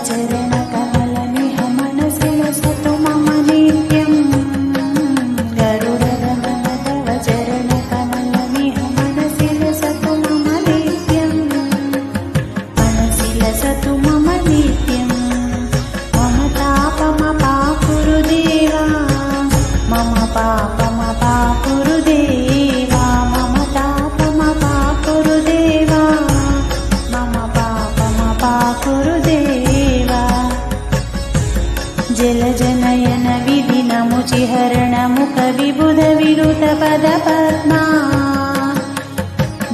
चरणकमलमिह मनसि लसतु मम नित्यम् गरुडगमन तव चरणकमलमिह मनसि लसतु मम नित्यम् मनसि लसतु मम नित्यम् मम तापमपाकुरु देवा मम पापमपाकुरु देवा मम तापमपाकुरु देवा मम पापमपाकुरु देवा जलजनयन विधिनमुचिहरणमुख विबुध विरुत पदपद्मा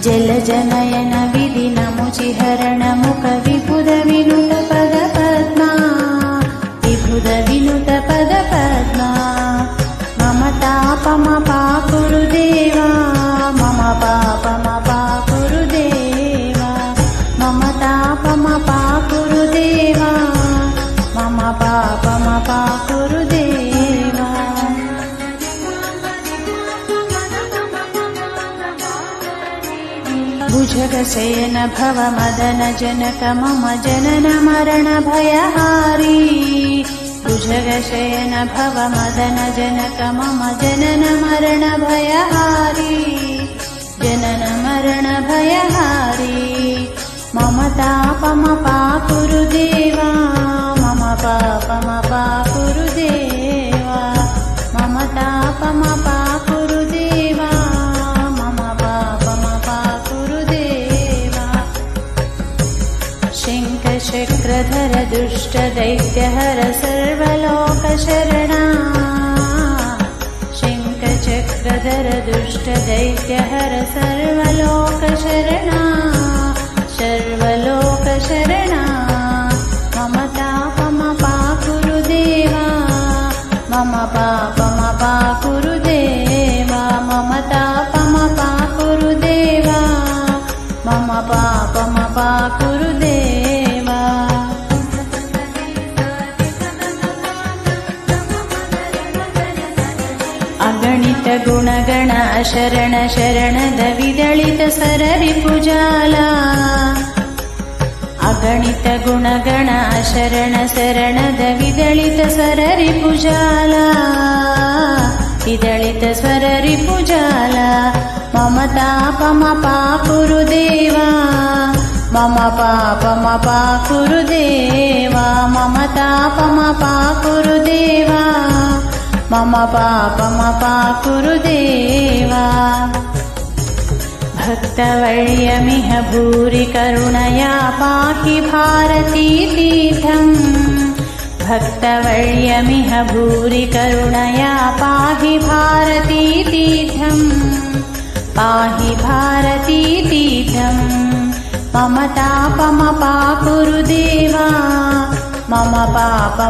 जलजनयन विधिनमुचिहरणमुख विबुध विनुत पदपद्मा विबुध विनुत पदपद्मा मम तापमपाकुरु देवा मम पापमपाकुरु देवा मम तापमपाकुरु देवा मम पापमपाकुरु देवा भुजगशयन भव मदन जनक मम जनन मरण भयहारी भुजगशयन भव मदन जनक मम जनन मरण भयहारी जनन मरण भयहारी मम तापमपाकुरु देवा मम पापमपाकुरु देवा मम तापमपाकुरु देवा मम पापमपाकुरु देवा शङ्खचक्रधर दुष्ट दैत्यहर सर्वलोकशरणा शङ्खचक्रधर दुष्ट दैत्यहर सर्वलोकशरणा सर्वलोकशरणा मम तापमपाकुरु देवा मम पापमपाकुरु देवा मम तापमपाकुरु देवा मम पापमपाकुरु देवा अगणित गुणगण शरण शरणद विदलित सररिपुजाला अगणित गुणगण शरण शरणद विदलित सररिपुजाला विदलित सररिपुजाला मम तापमपाकुरु देवा मम पापमपाकुरु देवा मम तापमपाकुरु देवा मम पापमपाकुरु देवा भक्तवर्यमिह भूरि करुणया पाहि भारतीतीर्थम् भक्तवर्यमिह भूरि करुणया पाहि भारतीतीर्थम् पाहि भारतीतीर्थम् मम तापमपाकुरु देवा मम पापम्